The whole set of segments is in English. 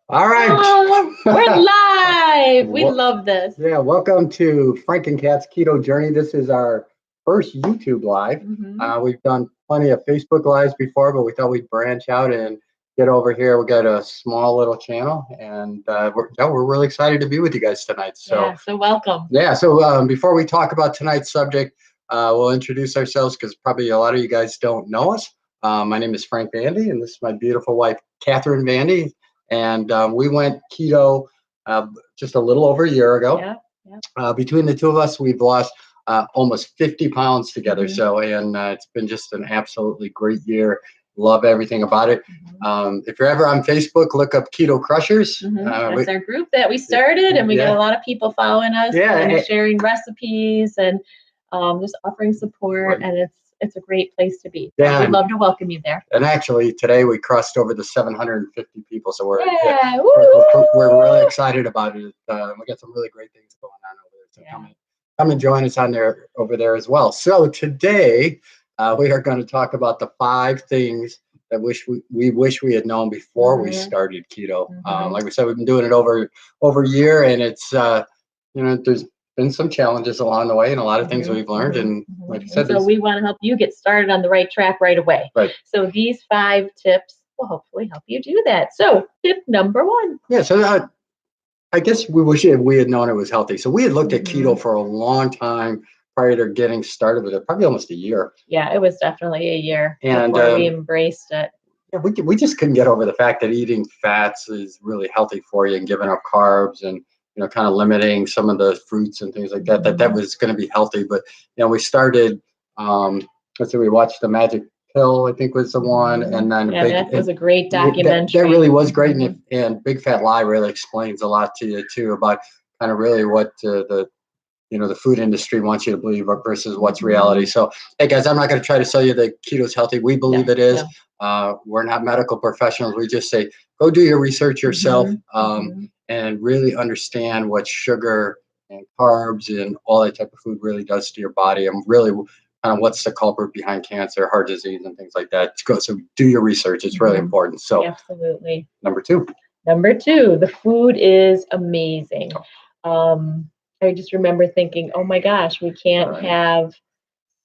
All right. Oh, we're live. We love this. Yeah, welcome to Frank and Kat's Keto Journey. This is our first YouTube live. We've done plenty of Facebook lives before, but we thought we'd branch out and get over here. We got a small little channel, and we're really excited to be with you guys tonight. So welcome. Yeah, so before we talk about tonight's subject, we'll introduce ourselves because probably a lot of you guys don't know us. My name is Frank Vandy, and this is my beautiful wife, Catherine Vandy. And we went keto just a little over a year ago. Yeah. Between the two of us, we've lost almost 50 pounds together. So, and it's been just an absolutely great year. Love everything about it. If you're ever on Facebook, look up Keto Crushers. That's our group that we started, and we got a lot of people following us and sharing recipes and just offering support. And it's a great place to be. Yeah, we'd love to welcome you there. And actually, today we crossed over the 750 people, so we're really excited about it. We got some really great things going on over there. So come and join us on there over there as well. So today we are going to talk about the 5 things that we wish we had known before we started keto. Like we said, we've been doing it over a year, and it's there's been some challenges along the way and a lot of things we've learned. And like I said, so we want to help you get started on the right track right away. Right. So these 5 tips will hopefully help you do that. So tip number 1. Yeah. So I guess we wish we had known it was healthy. So we had looked at keto for a long time prior to getting started with it, probably almost a year. Yeah, it was definitely a year before we embraced it. Yeah, we just couldn't get over the fact that eating fats is really healthy for you and giving up carbs and kind of limiting some of the fruits and things like that, that was going to be healthy. But, we started, we watched The Magic Pill, I think was the one. And then that was a great documentary. That really was great. And Big Fat Lie really explains a lot to you too about kind of really what the food industry wants you to believe versus what's reality. So, hey guys, I'm not going to try to sell you that keto's healthy. We believe it is. We're not medical professionals. We just say, go do your research yourself. And really understand what sugar and carbs and all that type of food really does to your body, and really kind of what's the culprit behind cancer, heart disease, and things like that. So do your research. It's really important. So absolutely. Number 2, the food is amazing. I just remember thinking, oh my gosh, we can't have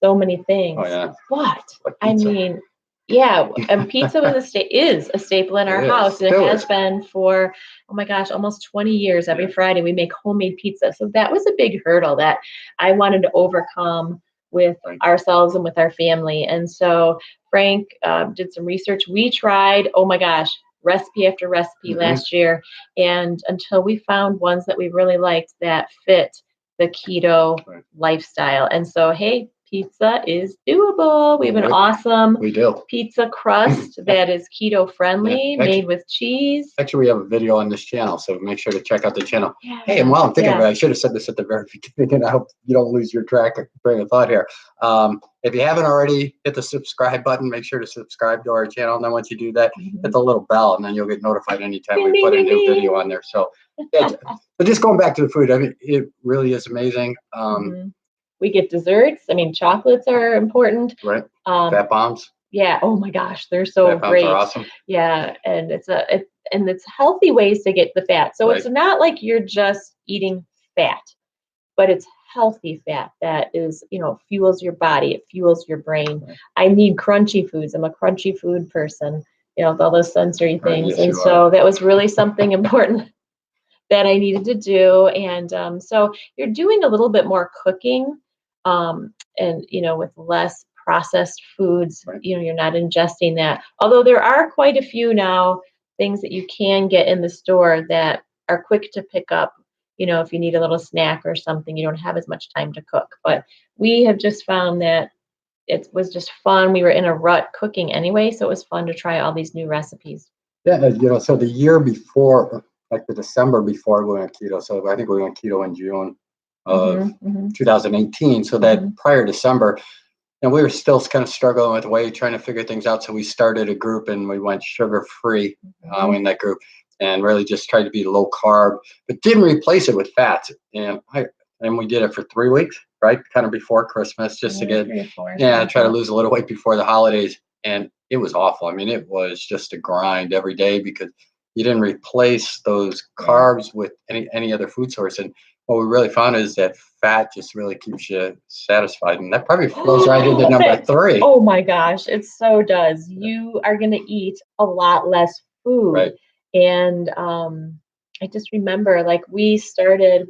so many things. Oh, yeah. But I mean, and pizza is a staple in our house. And it has been for, oh my gosh, almost 20 years. Every Friday we make homemade pizza. So that was a big hurdle that I wanted to overcome with ourselves and with our family. And so Frank did some research. We tried, oh my gosh, recipe after recipe last year. And until we found ones that we really liked that fit the keto lifestyle. And so, hey, pizza is doable. We have an awesome pizza crust that is keto friendly, made with cheese. Actually, we have a video on this channel, so make sure to check out the channel. Hey, and while I'm thinking about it, I should have said this at the very beginning, and I hope you don't lose your train of thought here. If you haven't already, hit the subscribe button. Make sure to subscribe to our channel. And then once you do that, hit the little bell, and then you'll get notified anytime we put a new video on there. So, but just going back to the food, I mean, it really is amazing. We get desserts. I mean, chocolates are important. Right. Fat bombs. Yeah. Oh my gosh, they're so great. Fat bombs are awesome. Yeah, and it's healthy ways to get the fat. So it's not like you're just eating fat, but it's healthy fat that is, fuels your body. It fuels your brain. I need crunchy foods. I'm a crunchy food person. With all those sensory things, and so that was really something important that I needed to do. And so you're doing a little bit more cooking. And, with less processed foods, you're not ingesting that. Although there are quite a few now things that you can get in the store that are quick to pick up. If you need a little snack or something, you don't have as much time to cook. But we have just found that it was just fun. We were in a rut cooking anyway, so it was fun to try all these new recipes. Yeah, so the year before, like the December before we went keto. So I think we went keto in June of 2018. So that prior December, we were still kind of struggling with weight, trying to figure things out. So we started a group and we went sugar-free in that group and really just tried to be low carb, but didn't replace it with fats. And we did it for 3 weeks, right? Kind of before Christmas, just to try to lose a little weight before the holidays. And it was awful. I mean, it was just a grind every day because you didn't replace those Yeah. carbs with any other food source. And what we really found is that fat just really keeps you satisfied, and that probably flows right into number three. Oh my gosh, it so does. Yeah. You are going to eat a lot less food. Right. And I just remember like we started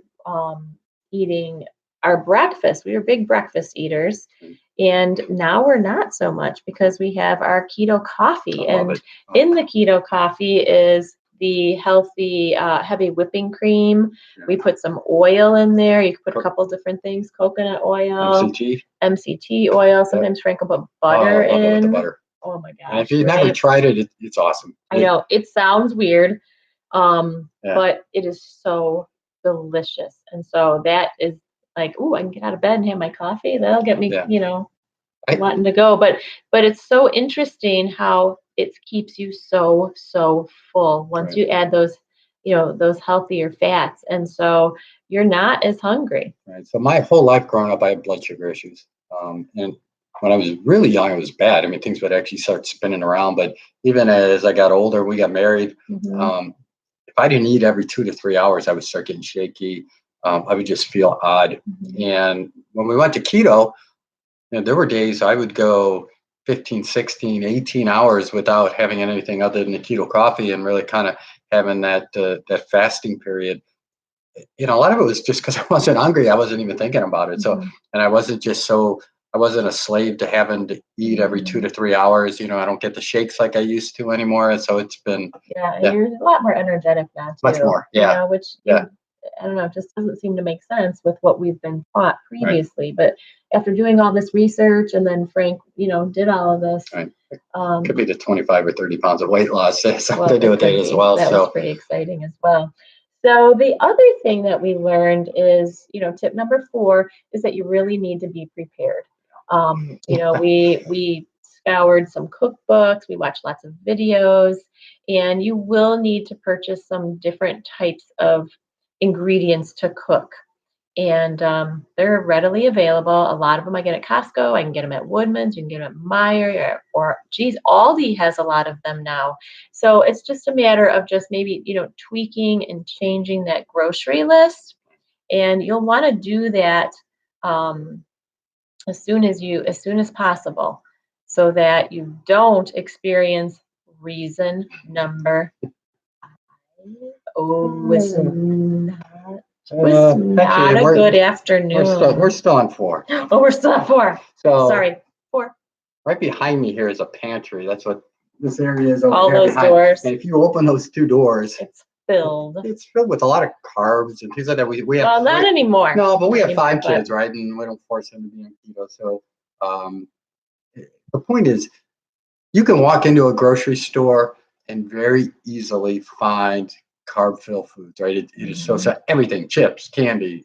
eating our breakfast. We were big breakfast eaters. Mm. And now we're not so much because we have our keto coffee. I love And it. in the keto coffee is the healthy, heavy whipping cream. Yeah. We put some oil in there. You can put a couple different things, coconut oil, MCT oil. Sometimes Frank will put butter I love it with the in. butter. Oh my And if gosh, you've never right? tried it, it's awesome. I know it sounds weird, Yeah. but it is so delicious. And so that is like, oh, I can get out of bed and have my coffee. That'll get me, Yeah. wanting to go. But it's so interesting how it keeps you so full once Right. you add those, those healthier fats. And so you're not as hungry. Right. So my whole life growing up, I had blood sugar issues. And when I was really young, it was bad. I mean, things would actually start spinning around. But even as I got older, we got married. Mhm. If I didn't eat every 2 to 3 hours, I would start getting shaky. I would just feel odd. Mhm. And when we went to keto, there were days I would go 15, 16, 18 hours without having anything other than the keto coffee, and really kind of having that fasting period. A lot of it was just because I wasn't hungry. I wasn't even thinking about it. So, Mhm. and I wasn't a slave to having to eat every 2 to 3 hours. I don't get the shakes like I used to anymore. And so it's been, Yeah, and yeah, you're a lot more energetic now much too. more. Yeah. Which Yeah. I don't know, it just doesn't seem to make sense with what we've been taught Right. previously. But after doing all this research and then Frank, did all of this, Right. Could be the 25 or 30 pounds of weight loss. Something to do it with it could as be. well. That was So, pretty exciting as well. So the other thing that we learned is, tip number 4 is that you really need to be prepared. We scoured some cookbooks, we watched lots of videos, and you will need to purchase some different types of ingredients to cook. And they're readily available. A lot of them I get at Costco. I can get them at Woodman's. You can get them at Meijer or geez, Aldi has a lot of them now. So it's just a matter of just maybe, tweaking and changing that grocery list. And you'll want to do that um, as soon as possible so that you don't experience reason number 5. Oh, it's not not a good afternoon. we're still on 4. Oh, we're still at 4. So Sorry, 4. right behind me here is a pantry. That's what this area is over All here those behind. doors. And if you open those 2 doors, It's filled. it's filled with a lot of carbs and things like that. We have Well, not anymore. no, but we have anymore, 5 kids, right? And we don't force them to be on keto. So um, the point is, you can walk into a grocery store and very easily find carb-filled foods, right? It is so everything, chips, candy,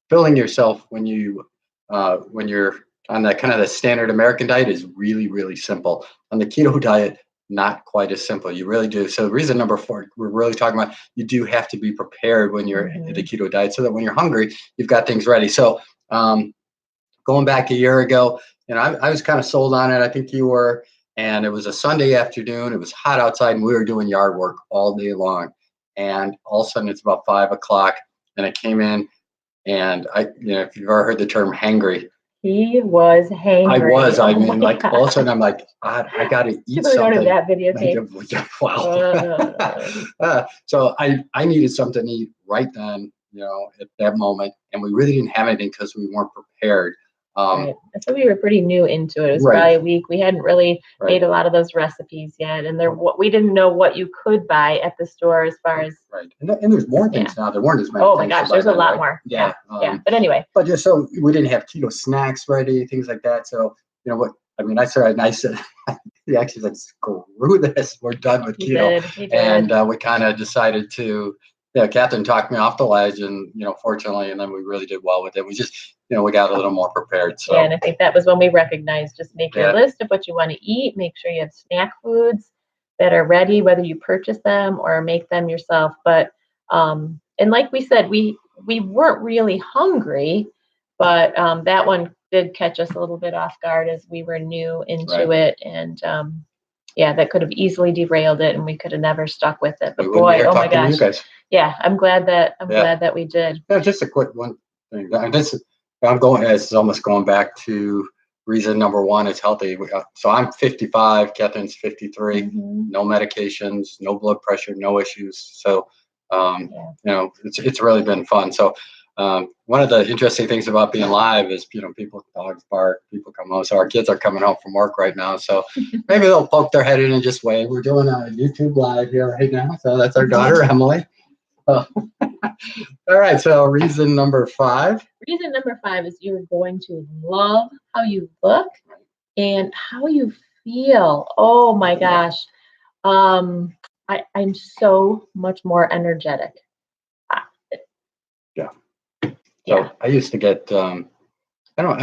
filling yourself when you're on that kind of the standard American diet is really, really simple. On the keto diet, not quite as simple. You really do. So reason number 4, we're really talking about you do have to be prepared when you're in the keto diet so that when you're hungry, you've got things ready. So going back a year ago, I was kind of sold on it. I think you were. And it was a Sunday afternoon. It was hot outside, and we were doing yard work all day long. And all of a sudden, it's about 5 o'clock, and I came in, and if you've ever heard the term hangry, he was hangry. I was. I mean, like all of a sudden, I'm like, I got to eat something. Don't have something. that videotape. Wow. So I needed something to eat right then, at that moment, and we really didn't have anything because we weren't prepared. Right. So we were pretty new into it. It was Right. probably a week. We hadn't really Right. made a lot of those recipes yet, and we didn't know what you could buy at the store as far as. Right. And there's more things now. There weren't as many. Oh my things gosh, to buy there's a then, lot right? more. Yeah. But anyway, But just so we didn't have keto snacks ready, things like that. So what I mean, I said, he actually said, screw this, we're done with keto. He did. And we kind of decided to. Yeah, Catherine talked me off the ledge, and fortunately, and then we really did well with it. We just, we got a little more prepared. So yeah, and I think that was when we recognized just make your list of what you want to eat. Make sure you have snack foods that are ready, whether you purchase them or make them yourself. But and like we said, we weren't really hungry, but that one did catch us a little bit off guard as we were new into it, and yeah, that could have easily derailed it, and we could have never stuck with it. But boy, oh my gosh, yeah, I'm glad that we did. Yeah, just a quick one thing. It's almost going back to reason number one is healthy. So I'm 55, Catherine's 53, no medications, no blood pressure, no issues. So, it's really been fun. So, one of the interesting things about being live is, people, dogs bark, people come home. So our kids are coming home from work right now. So maybe they'll poke their head in and just wave. We're doing a YouTube live here right now. So that's our daughter, Emily. All right. So reason number 5. Reason number 5 is you're going to love how you look and how you feel. Oh my gosh. I'm so much more energetic. So I used to get, I don't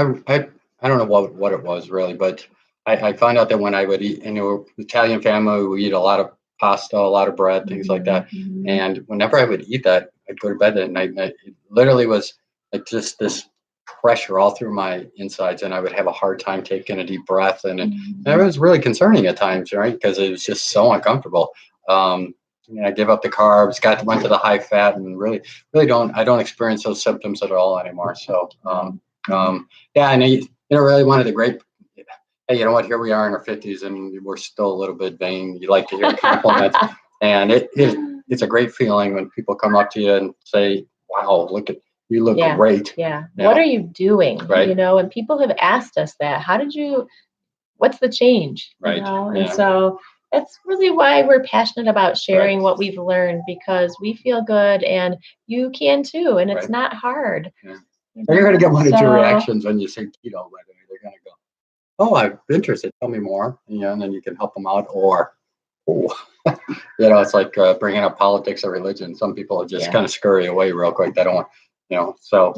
know what it was really, but I found out that when I would eat, Italian family, we eat a lot of pasta, a lot of bread, things like that. And whenever I would eat that, I'd go to bed at night, and it literally was like just this pressure all through my insides, and I would have a hard time taking a deep breath, and it was really concerning at times, right? Because it was just so uncomfortable. I gave up the carbs, went to the high fat, and really I don't experience those symptoms at all anymore. So, and really one of the great, hey, you know what? Here we are in our 50s, and we're still a little bit vain. You like to hear compliments, and it's a great feeling when people come up to you and say, "Wow, you look great." Yeah. What are you doing? Right. And people have asked us that. What's the change? Right. And so that's really why we're passionate about sharing what we've learned, because we feel good and you can too, and it's not hard. Yeah. You're going to get one or two reactions when you say keto. They're going to go, "Oh, I'm interested. Tell me more." And then you can help them out. Or, it's like bringing up politics or religion. Some people just kind of scurry away real quick. They don't want, So,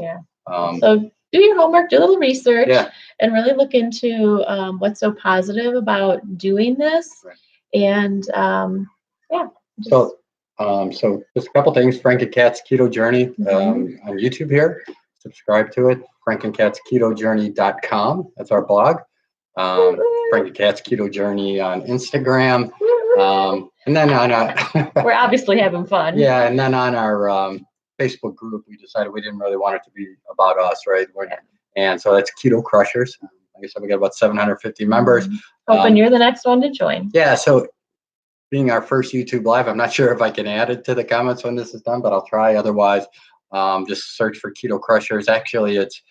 so do your homework, do a little research, and really look into what's so positive about doing this. Right. And so just a couple things. Frank and Kat's Keto Journey on YouTube here. Subscribe to it. frankandcatsketojourney.com. That's our blog. Frank and Kat's Keto Journey on Instagram. And then on we're obviously having fun. Yeah, and then on our Facebook group, we decided we didn't really want it to be about us, right? And so that's Keto Crushers. Like I said, we got about 750 members. Hoping you're the next one to join. Yeah, so being our first YouTube live, I'm not sure if I can add it to the comments when this is done, but I'll try. Otherwise, just search for Keto Crushers. Actually, it's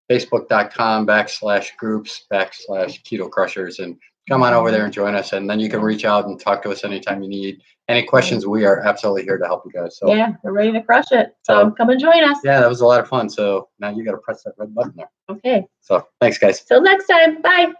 facebook.com/groups/Keto Crushers, and come on over there and join us. And then you can reach out and talk to us anytime you need any questions. We are absolutely here to help you guys. So we're ready to crush it. So come and join us. Yeah, that was a lot of fun. So now you got to press that red button there. Okay. So thanks, guys. Till next time. Bye.